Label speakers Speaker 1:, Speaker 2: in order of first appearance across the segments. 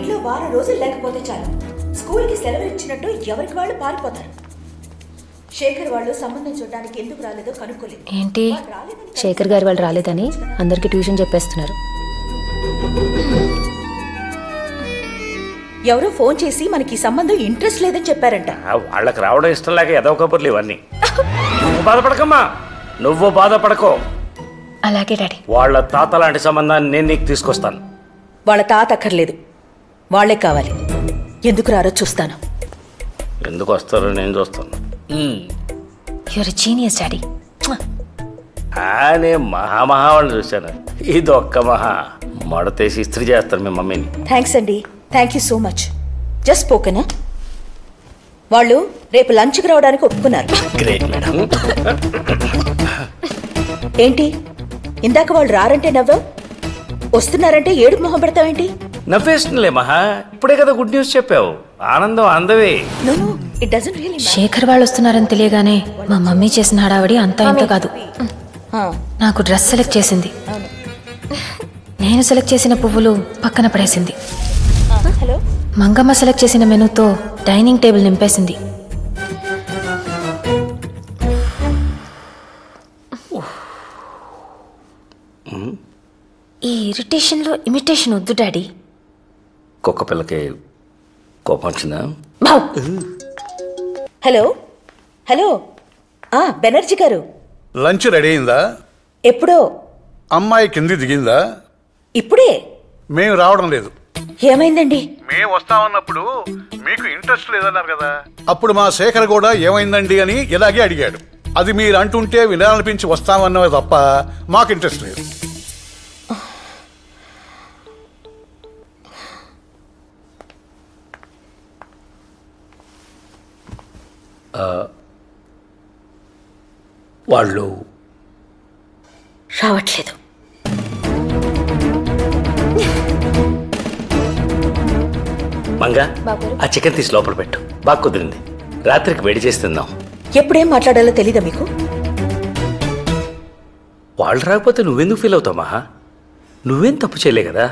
Speaker 1: ఇంట్లో వారం రోజులు లేకపోతే చాలు స్కూల్కి సెలవు ఇచ్చినట్టు ఎవరికి వాళ్ళు పారిపోతారు. శేఖర్ వాళ్ళు సంబంధం చూడడానికి ఎందుకు రాలేదో కనుక్కోలేదు.
Speaker 2: ఏంటి శేఖర్ గారు వాళ్ళు రాలేదని అందరికి ట్యూషన్ చెప్పేస్తున్నారు.
Speaker 1: ఎవరో ఫోన్ చేసి మనకి సంబంధం ఇంట్రెస్ట్ లేదని చెప్పారంట.
Speaker 3: వాళ్ళకి రావడం ఇష్టం లేక ఏదో కబుర్లు ఇవన్నీ. నువ్వు బాధపడకమ్మా, నువ్వు బాధపడకో.
Speaker 2: అలాగే డాడీ.
Speaker 3: వాళ్ళ తాత లాంటి సంబంధాన్ని నేను నీకు తీసుకొస్తాను.
Speaker 1: వాళ్ళ తాత అక్కర్లేదు, వాళ్లే కావాలి. ఎందుకు రారో చూస్తాను.
Speaker 3: ఎందుకు వస్తారో నేను చూస్తాను.
Speaker 2: Your genius daddy.
Speaker 3: నేను మహా వాళ్ళని చూశాను. ఇది ఒక్క మహా మడతేసి ఇస్త్రీ చేస్తారు మీ మమ్మీని.
Speaker 1: థ్యాంక్స్ అండి, thank you so much. Just స్పోకెనా? వాళ్ళు రేపు లంచ్కి రావడానికి ఒప్పుకున్నారు.
Speaker 3: Great madam.
Speaker 1: ఏంటి ఇందాక వాళ్ళు రారంటే నవ్వావు, వస్తున్నారంటే ఏడుపు మొహం పెడతావేంటి?
Speaker 3: నవ్వేస్తుందిలే మహా, ఇప్పుడే కదా గుడ్ న్యూస్ చెప్పావు. ఆనందం అందవే.
Speaker 2: శేఖర్ వాళ్ళు వస్తున్నారని తెలియగానే మా మమ్మీ చేసిన హడావడి అంతా ఇంత కాదు. నాకు డ్రెస్ సెలెక్ట్ చేసింది, నేను సెలెక్ట్ చేసిన పువ్వులు పక్కన పడేసింది. మంగమ్మ సెలెక్ట్ చేసిన మెనూతో డైనింగ్ టేబుల్ నింపేసింది. ఈ ఇరిటేషన్లో ఇమిటేషన్ వద్దు డాడీ.
Speaker 3: కుక్క పిల్లకి కోపం వచ్చిందా?
Speaker 1: హలో హలో, బెనర్జీ గారు,
Speaker 4: లంచ్ రెడీ అయిందా?
Speaker 1: ఎప్పుడో.
Speaker 4: అమ్మాయి కింది దిగిందా?
Speaker 1: ఇప్పుడే.
Speaker 4: మేము రావడం లేదు.
Speaker 1: ఏమైందండి?
Speaker 4: మేము వస్తామన్నప్పుడు మీకు ఇంట్రెస్ట్ లేదన్నారు కదా. అప్పుడు మా శేఖర్ కూడా ఏమైందండి అని ఇలాగే అడిగాడు. అది మీరు అంటుంటే వినాలనిపించి వస్తామన్నవే తప్ప మాకు ఇంట్రెస్ట్ లేదు.
Speaker 3: వాళ్ళు
Speaker 1: రావట్లేదు.
Speaker 3: మంగా, ఆ చికెన్ తీసి లోపల పెట్టు. బాగా కుదిరింది, రాత్రికి వేడి చేసి తిందాం.
Speaker 1: ఎప్పుడేం మాట్లాడాలో తెలీదా మీకు?
Speaker 3: వాళ్ళు రాకపోతే నువ్వెందుకు ఫీల్ అవుతావు మహా? నువ్వేం తప్పు చేయలే కదా.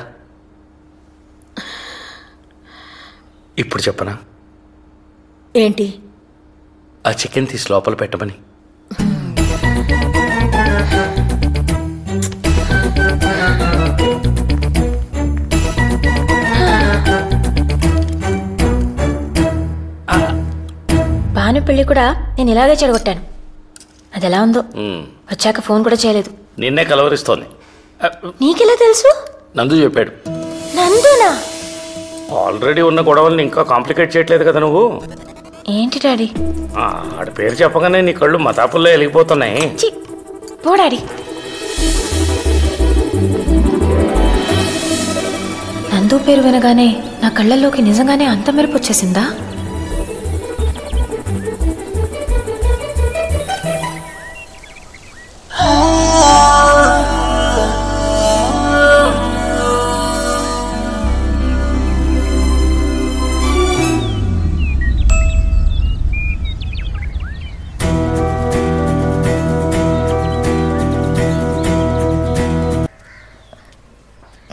Speaker 3: ఇప్పుడు చెప్పనా?
Speaker 1: ఏంటి?
Speaker 3: ఆ చికెన్ తీసి లోపల పెట్టమని.
Speaker 2: భాను పెళ్లి కూడా నేను ఇలాగే చెడగొట్టాను. అది ఎలా ఉందో. వచ్చాక ఫోన్ కూడా చేయలేదు.
Speaker 3: నిన్నే కలవరిస్తోంది.
Speaker 2: నీకెలా తెలుసు?
Speaker 3: నందు చెప్పాడు.
Speaker 2: నందునా?
Speaker 3: ఆల్రెడీ ఉన్న గొడవల్ని ఇంకా కాంప్లికేట్ చేయట్లేదు కదా నువ్వు.
Speaker 2: ఏంటి డాడీ?
Speaker 3: ఆడ పేరు చెప్పగానే నీ కళ్ళు మతాపుల్లో వెలిగిపోతున్నాయి.
Speaker 2: పో డాడీ. నందు పేరు వినగానే నా కళ్ళల్లోకి నిజంగానే అంత మెరుపు వచ్చేసిందా?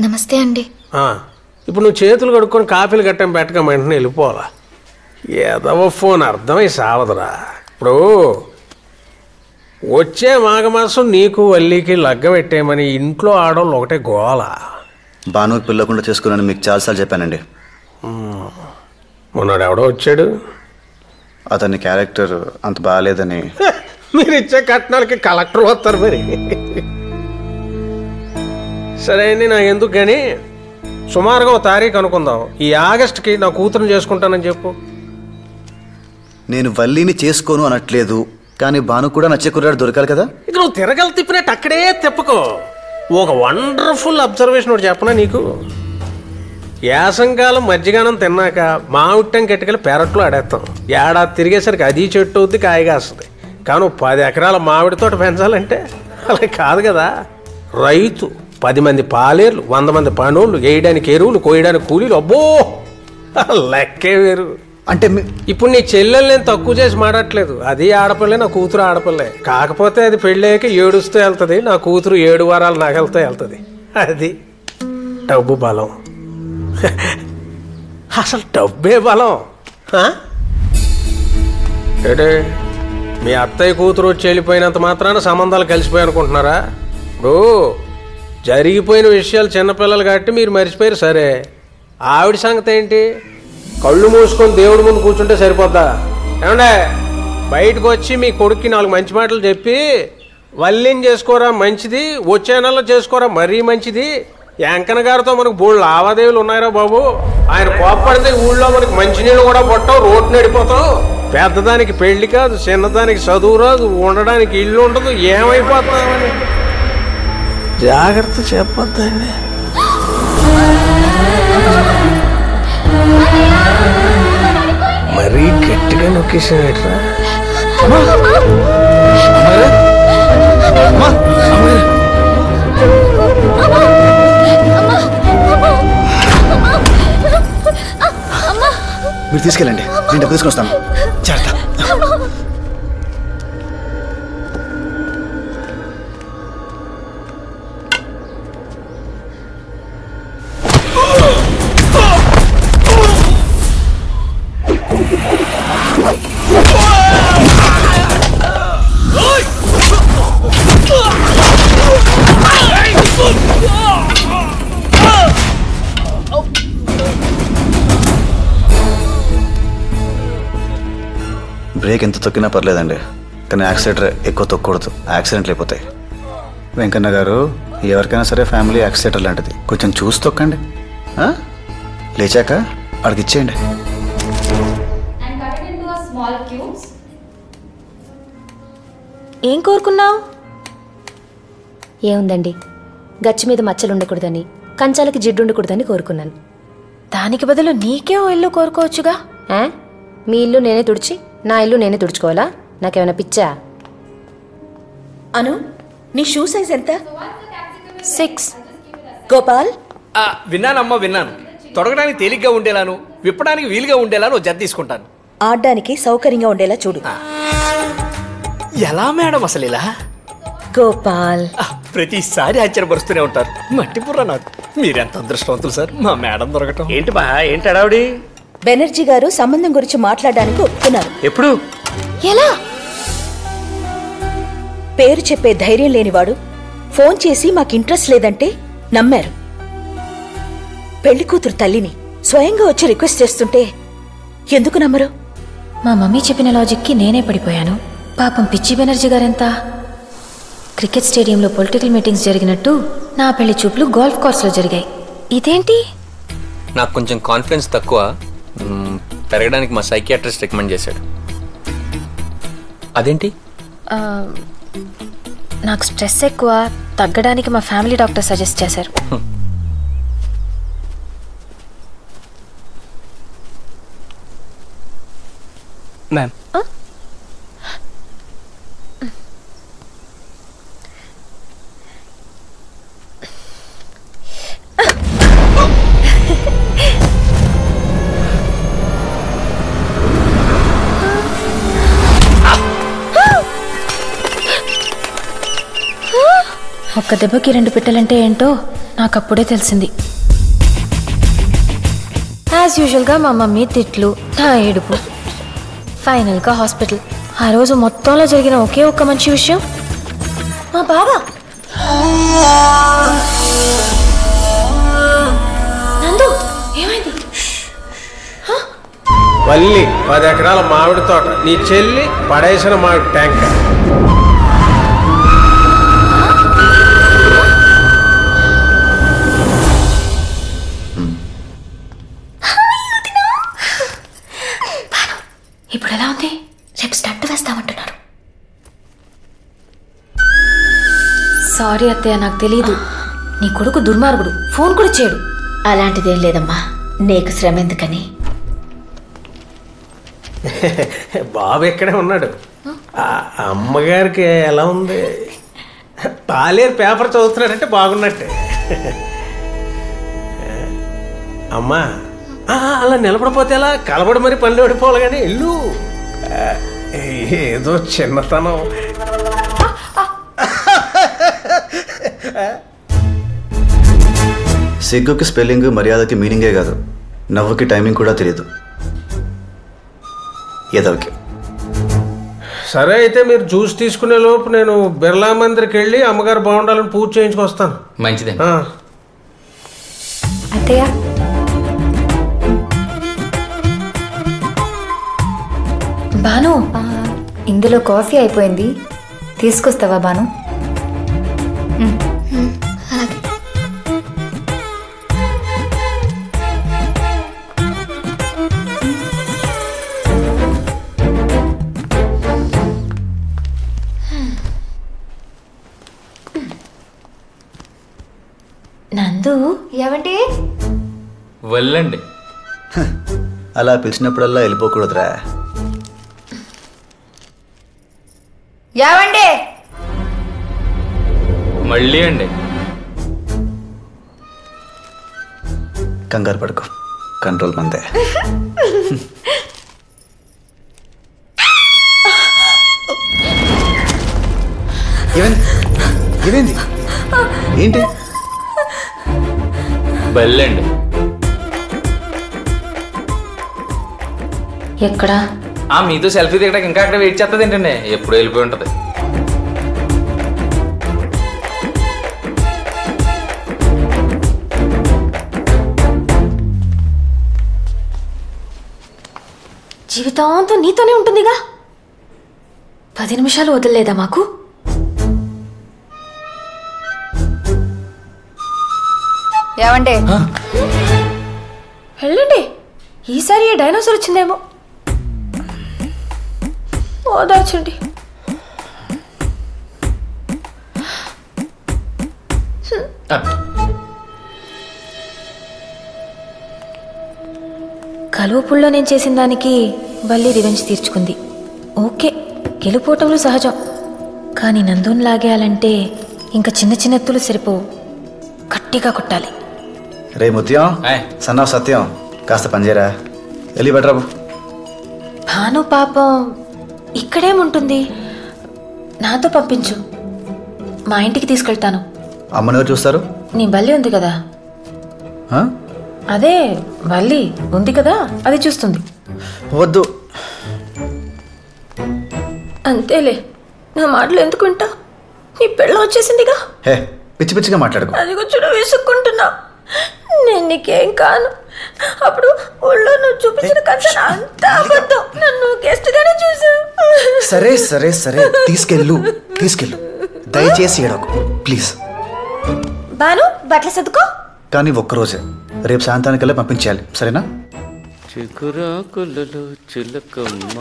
Speaker 5: నమస్తే అండి.
Speaker 6: ఇప్పుడు నువ్వు చేతులు కడుక్కొని కాఫీలు గట్టం పెట్టక వెంటనే వెళ్ళిపోవాలా? ఏదో ఫోన్ అర్థమై సావదురా. ఇప్పుడు వచ్చే మాఘమాసం నీకు వల్లికి లగ్గ పెట్టేయమని ఇంట్లో ఆడవాళ్ళు ఒకటే గోల.
Speaker 7: భానుకి పిల్లకుండా చేసుకున్నాను మీకు చాలాసార్లు చెప్పానండి.
Speaker 6: మొన్నడు ఎవడో వచ్చాడు,
Speaker 7: అతని క్యారెక్టర్ అంత బాగాలేదని.
Speaker 6: మీరు ఇచ్చే కట్నాలకి కలెక్టర్ వస్తారు మరి. సరే అండి, నాకు ఎందుకు కానీ సుమారుగా 1 తారీఖు అనుకుందాం. ఈ ఆగస్టుకి నా కూతురుని చేసుకుంటానని చెప్పు.
Speaker 7: నేను వల్లిని చేసుకోను అనట్లేదు, కానీ భాను కూడా నచ్చే కుర్రాడు దొరకాలి కదా.
Speaker 6: ఇక నువ్వు తిరగలు తిప్పినట్టు అక్కడే తిప్పకో. ఒక వండర్ఫుల్ అబ్జర్వేషన్ ఒకటి చెప్పనా నీకు. యాసంకాలం మజ్జిగానం తిన్నాక మామిట్టం కెట్టుకెళ్ళి పెరట్లో ఆడేస్తాం. ఏడాది తిరిగేసరికి అది చెట్టు అవుద్ది, కాయగా వస్తుంది. కానీ 10 ఎకరాల మామిడి తోట పెంచాలంటే అలా కాదు కదా. రైతు 10 మంది పాలేర్లు, 100 మంది పనులు, వేయడానికి ఎరువులు, కోయడానికి కూలీలు, అబ్బో లెక్కే వేరు.
Speaker 7: అంటే
Speaker 6: ఇప్పుడు నీ చెల్లెలు నేను తక్కువ చేసి మాడట్లేదు. అది ఆడపిల్లే, నా కూతురు ఆడపిల్లే. కాకపోతే అది పెళ్ళాక ఏడుస్తూ వెళ్తుంది, నా కూతురు 7 వారాలు నగలతో వెళ్తుంది. అది డబ్బు బలం. అసలు డబ్బే బలం. ఏటే మీ అత్తయ్య కూతురు వచ్చి వెళ్ళిపోయినంత మాత్రాన సంబంధాలు కలిసిపోయి అనుకుంటున్నారా? ఇప్పుడు జరిగిపోయిన విషయాలు చిన్నపిల్లలు కాబట్టి మీరు మర్చిపోయారు. సరే, ఆవిడ సంగతి ఏంటి? కళ్ళు మూసుకొని దేవుడి ముందు కూర్చుంటే సరిపోద్దా? ఏమండే, బయటకు వచ్చి మీ కొడుక్కి 4 మంచి మాటలు చెప్పి వల్లిని చేసుకోరా మంచిది, వచ్చే నెలలో చేసుకోరా మరీ మంచిది. వెంకన్న గారితో మనకు బోళ్ళు లావాదేవీలు ఉన్నాయిరా బాబు. ఆయన కోప్పడితే ఊళ్ళో మనకి మంచినీళ్ళు కూడా పట్టవు, రోడ్డు నడిపోతాం. పెద్దదానికి పెళ్లి కాదు, చిన్నదానికి చదువు రాదు, ఉండడానికి ఇల్లు ఉండదు, ఏమైపోతామని జాగ్రత్త చెప్పొద్దండి. మరీ గట్టిగా నొక్కేసాడరా.
Speaker 7: మీరు తీసుకెళ్ళండి, నేను డబ్బు తీసుకొని వస్తాను. జాగ్రత్త. బ్రేక్ ఎంత తొక్కినా పర్లేదండి, కానీ యాక్సిలేటర్ ఎక్కువ తొక్కకూడదు, యాక్సిడెంట్లు అయిపోతాయి. వెంకన్న గారు, ఎవరికైనా సరే ఫ్యామిలీ యాక్సిలేటర్ లాంటిది, కొంచెం చూసి తొక్కండి. లేచాక అడిగి ఇచ్చేయండి.
Speaker 2: ఏం కోరుకున్నావు?
Speaker 8: ఏముందండి, గచ్చి మీద మచ్చలు ఉండకూడదని, కంచాలకి జిడ్డు ఉండకూడదని కోరుకున్నాను.
Speaker 2: దానికి బదులు నీకే ఓ ఇల్లు కోరుకోవచ్చుగా.
Speaker 8: మీ ఇల్లు నేనే తుడిచి నా ఇల్లు నేనే తుడుచుకోవాలా? నాకేమైనా పిచ్చా?
Speaker 1: అను, నీ షూ సైజ్ ఎంత?
Speaker 2: 6.
Speaker 1: గోపాల్,
Speaker 9: విన్నానమ్మా, విన్నాను. తొడగడానికి తేలిగ్గా ఉండేలాను, విప్పడానికి వీలుగా ఉండేలాను జత తీసుకుంటాను.
Speaker 1: ఆడడానికి సౌకర్యంగా ఉండేలా చూడు.
Speaker 9: ఎలా మేడం అసలు ఇలా?
Speaker 1: గోపాల్,
Speaker 9: ప్రతిసారి ఆశ్చర్యపరుస్తూనే ఉంటారు. మట్టి బుర్ర నాకు. మీరెంత అదృష్టవంతులు సార్, మా మేడం దొరకటం.
Speaker 3: ఏంటి బా, ఏంటి అడావుడి?
Speaker 1: బెనర్జీ గారు సంబంధం గురించి మాట్లాడడానికి ఒప్పుకున్నారు.
Speaker 3: ఎప్పుడు?
Speaker 2: ఎలా?
Speaker 1: పేరు చెప్పే ధైర్యం లేనివాడు ఫోన్ చేసి మాకు ఇంట్రెస్ట్ లేదంటే నమ్మారు. పెళ్లి కూతురు తల్లిని స్వయంగా వచ్చి రిక్వెస్ట్ చేస్తుంటే ఎందుకు నమ్మరు?
Speaker 2: మా మమ్మీ చెప్పిన లాజిక్కి నేనే పడిపోయాను. పాపం పిచ్చి బెనర్జీ గారెంత. క్రికెట్ స్టేడియంలో పొలిటికల్ మీటింగ్స్ జరిగినట్టు నా పెళ్లి చూపులు గోల్ఫ్ కోర్స్లో జరిగాయి. ఇదేంటి?
Speaker 10: నాకు కొంచెం కాన్ఫిడెన్స్ తక్కువ, పెరగడానికి మా సైకియాట్రిస్ట్ రికమెండ్ చేశాడు. అదేంటి?
Speaker 2: నాకు స్ట్రెస్ ఎక్కువ, తగ్గడానికి మా ఫ్యామిలీ డాక్టర్ సజెస్ట్ చేశారు.
Speaker 10: మ్యామ్,
Speaker 2: ఒక్క దెబ్బకి 2 పిట్టలంటే ఏంటో నాకప్పుడే తెలిసింది. యాజ్ యూజువల్గా మా మమ్మీ తిట్లు, నా ఏడుపు, ఫైనల్గా హాస్పిటల్. ఆ రోజు మొత్తంలో జరిగిన ఒకే ఒక్క మంచి విషయం, మా బావ. నందు, ఏమైంది?
Speaker 6: వల్లి 10 ఎకరాల మామిడి తోట, నీ చెల్లి పడేసిన మామిడి ట్యాంక్.
Speaker 2: ఇప్పుడు ఎలా ఉంది? రేపు స్టంట్ వేస్తామంటున్నారు. సారీ అత్తయ్య, నాకు తెలీదు. నీ కొడుకు దుర్మార్గుడు, ఫోన్ కూడా చేయడు.
Speaker 1: అలాంటిదేం లేదమ్మా, నీకు శ్రమ ఎందుకని.
Speaker 6: బాబు ఎక్కడే ఉన్నాడు. అమ్మగారికి ఎలా ఉంది? తాలేరు పేపర్ చదువుతున్నాడంటే బాగున్నట్టే. అమ్మా, అలా నిలబడిపోతే ఎలా? కలబడి మరి పనులు పడిపోవాలి కానీ ఇల్లు ఏదో చిన్నతనం.
Speaker 7: సిగ్గుకి స్పెల్లింగ్, మర్యాదకి మీనింగే కాదు, నవ్వుకి టైమింగ్ కూడా తెలియదు. ఏదోకి
Speaker 6: సరే అయితే మీరు జ్యూస్ తీసుకునే లోపు నేను బిర్లా మందిర్కి వెళ్ళి అమ్మగారు బాగుండాలని పూజ చేయించుకొస్తాను.
Speaker 10: మంచిదే.
Speaker 8: అత్తయ్య
Speaker 2: బాను,
Speaker 5: ఇందులో కాఫీ అయిపోయింది, తీసుకొస్తావా బాను?
Speaker 2: నందు
Speaker 5: ఏమంటే
Speaker 10: వెళ్ళండి.
Speaker 7: అలా పిలిచినప్పుడల్లా వెళ్ళిపోకూడదురా.
Speaker 5: ఏమంటే
Speaker 10: మళ్ళీ అండి.
Speaker 7: కంగారు పడుకో, కంట్రోల్ మందే. ఏమైంది? ఏంటి?
Speaker 10: వెళ్ళండి.
Speaker 2: ఎక్కడా?
Speaker 10: మీతో సెల్ఫీ దిగడానికి ఇంకా అక్కడ వెయిట్ చేస్తుంది ఏంటండి? ఎప్పుడు వెళ్ళిపోయి ఉంటుంది.
Speaker 2: జీవితాంతం నీతోనే ఉంటుందిగా. 10 నిమిషాలు వదలలేదా మాకు?
Speaker 5: ఏమంటే
Speaker 2: వెళ్ళండి. ఈసారి ఏ డైనోసార్ వచ్చిందేమో. ఓదార్చండి. కలువపుల్లో నేను చేసిన దానికి బల్లి రివెంజ్ తీర్చుకుంది. ఓకే, గెలుపోవటంలో సహజం. కానీ నందుని లాగేయాలంటే ఇంకా చిన్న చిన్న ఎత్తులు సరిపోవు, గట్టిగా కొట్టాలి.
Speaker 7: రే ముత్యం, సన్నా సత్యం, కాస్త పనిచేయరా. వెళ్ళి బెటరాబు.
Speaker 2: భాను పాపం ఇక్కడేముంటుంది, నాతో పంపించు, మా ఇంటికి తీసుకెళ్తాను.
Speaker 7: అమ్మని ఎవరు చూస్తారు?
Speaker 2: నీ బల్లి ఉంది కదా. అదే బల్లి ఉంది కదా, అది చూస్తుంది.
Speaker 7: వద్దు.
Speaker 2: అంతేలే, నా మాటలు ఎందుకుంటా? నీ పెళ్ళ వచ్చేసిందిగా.
Speaker 7: హే, పిచ్చి పిచ్చిగా మాట్లాడుకో.
Speaker 2: అది కూర్చొని వేసుకుంటున్నా. నేను నీకేం కాను. అప్పుడు ఊళ్ళో నువ్వు చూపించిన కథ అంతా అబద్ధం. నన్ను గెస్ట్ గానే చూసావు.
Speaker 7: సరే సరే సరే, తీసుకెళ్ళు. దయచేసి ఏడకు ప్లీజ్.
Speaker 2: బాను, బట్టలు సర్దుకో.
Speaker 7: కానీ ఒక్కరోజే, రేపు సాయంత్రానికల్లా పంపించేయాలి, సరేనా?
Speaker 3: చిగురాకులలో చిలకమ్మ.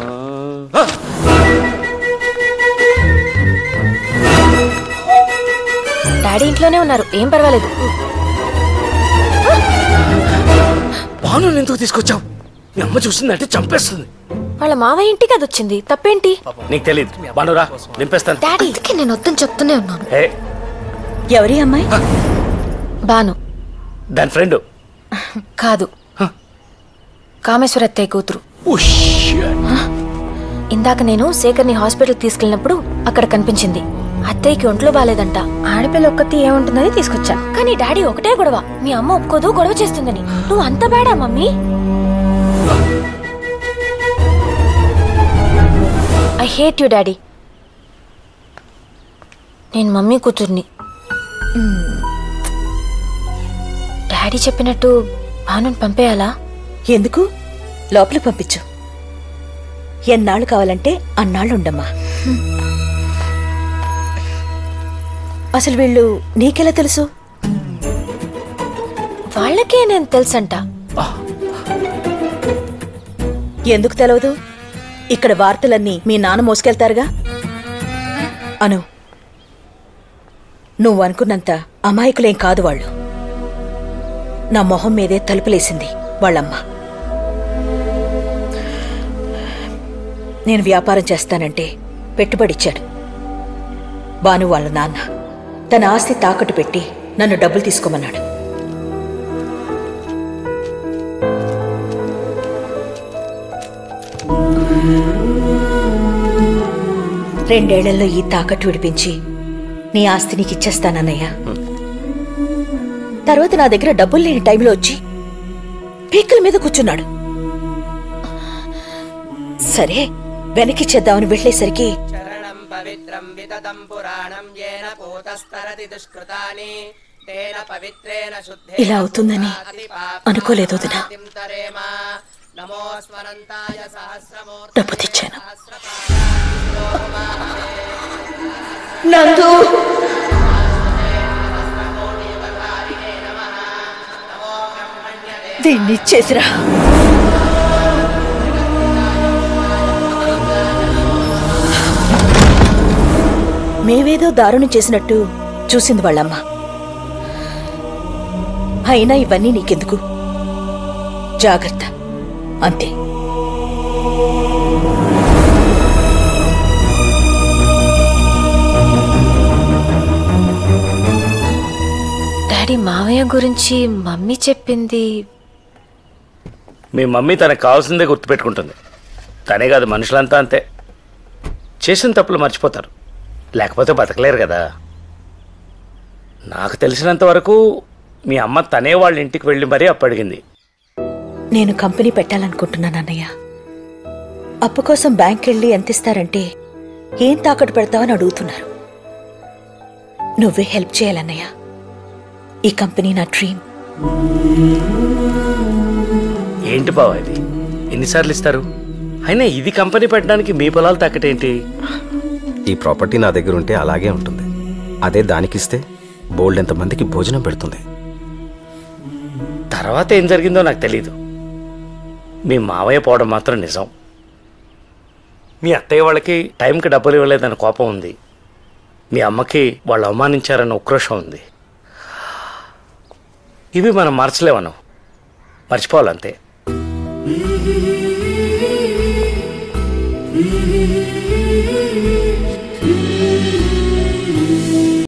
Speaker 2: డాడీ ఇంట్లోనే ఉన్నారు, ఏం పర్వాలేదు.
Speaker 3: బాను ఎందుకు తీసుకొచ్చావు? మీ అమ్మ చూస్తుందంటే చంపేస్తుంది.
Speaker 2: వాళ్ళ మావయ్య ఇంటికి అది వచ్చింది, తప్పేంటి?
Speaker 3: నీకు తెలియదు. బానురా, నింపేస్తాను.
Speaker 2: డాడీ,
Speaker 5: నేను వద్దని చెప్తూనే ఉన్నాను.
Speaker 1: ఎవరి అమ్మాయి?
Speaker 2: బాను.
Speaker 3: దాని ఫ్రెండ్
Speaker 2: కాదు, కామేశ్వర అత్తయ్య కూతురు. ఇందాక నేను శేఖర్ని హాస్పిటల్కి తీసుకెళ్ళినప్పుడు అక్కడ కనిపించింది. అత్తయ్యకి ఒంట్లో బాలేదంట. ఆడపిల్ల ఒక్కతి ఏముంటుందని తీసుకొచ్చా. కానీ డాడీ ఒకటే గొడవ, మీ అమ్మ ఒప్పుకోదు, గొడవ చేస్తుందని. నువ్వు అంత బేడా mummy? I hate you daddy. నేను మమ్మీ కూతుర్ని. డాడీ చెప్పినట్టు భానుని పంపేయాలా?
Speaker 1: ఎందుకు? లోపలికి పంపించు. ఎన్నాళ్ళు కావాలంటే అన్నాళ్ళు ఉండమ్మా. అసలు వీళ్ళు నీకెలా తెలుసు?
Speaker 2: వాళ్ళకే నేను తెలుసంట.
Speaker 1: ఎందుకు తెలవదు? ఇక్కడ వార్తలన్నీ మీ నాన్న మోసుకెళ్తారుగా. అను, నువ్వు అనుకున్నంత అమాయకులేం కాదు వాళ్ళు. నా మొహం మీదే తలుపులేసింది వాళ్ళమ్మ. నేను వ్యాపారం చేస్తానంటే పెట్టుబడిచ్చాడు బాను వాళ్ళ నాన్న. తన ఆస్తి తాకట్టు పెట్టి నన్ను డబ్బులు తీసుకోమన్నాడు. రెండేళ్లలో ఈ తాకట్టు విడిపించి నీ ఆస్తి నీకు ఇచ్చేస్తానన్నయ్యా. తర్వాత నా దగ్గర డబ్బులు లేని టైంలో వచ్చి పీకల మీద కూర్చున్నాడు. సరే వెనకిచ్చేద్దామని వెళ్లేసరికి ఇలా అవుతుందని అనుకోలేదు వదినా. డబ్బు తెచ్చాను. నందు, దీన్ని ఇచ్చేసిరా. మేమేదో దారుణం చేసినట్టు చూసింది వాళ్ళమ్మ. అయినా ఇవన్నీ నీకెందుకు, జాగ్రత్త అంతే.
Speaker 2: డాడీ, మావయ్య గురించి మమ్మీ చెప్పింది.
Speaker 3: మీ మమ్మీ తనకు కావాల్సిందే గుర్తుపెట్టుకుంటుంది. తనే కాదు, మనుషులంతా అంతే. చేసిన తప్పులు మర్చిపోతారు, లేకపోతే బతకలేరు కదా. నాకు తెలిసినంత వరకు మీ అమ్మ తనే వాళ్ళ ఇంటికి వెళ్ళి మరీ అప్పు అడిగింది.
Speaker 1: నేను కంపెనీ పెట్టాలనుకుంటున్నాను అన్నయ్య. అప్పు కోసం బ్యాంక్ వెళ్ళి ఎంత ఇస్తారంటే ఏం తాకట్టు పెడతావని అడుగుతున్నారు. నువ్వే హెల్ప్ చేయాలన్నయ్య. ఈ కంపెనీ నా డ్రీమ్.
Speaker 3: ఏంటి బావ ఇది, ఎన్నిసార్లు ఇస్తారు? అయినా ఇది కంపెనీ పెట్టడానికి మీ పొలాలు తాకటేంటి?
Speaker 11: ఈ ప్రాపర్టీ నా దగ్గర ఉంటే అలాగే ఉంటుంది. అదే దానికిస్తే బోల్డ్ ఎంతమందికి భోజనం పెడుతుంది.
Speaker 3: తర్వాత ఏం జరిగిందో నాకు తెలీదు. మీ మావయ్య పోవడం మాత్రం నిజం. మీ అత్తయ్య వాళ్ళకి టైంకి డబ్బులు ఇవ్వలేదని కోపం ఉంది. మీ అమ్మకి వాళ్ళు అవమానించారన్న ఉక్రోషం ఉంది. ఇవి మనం మార్చలేమను, మర్చిపోవాలంతే.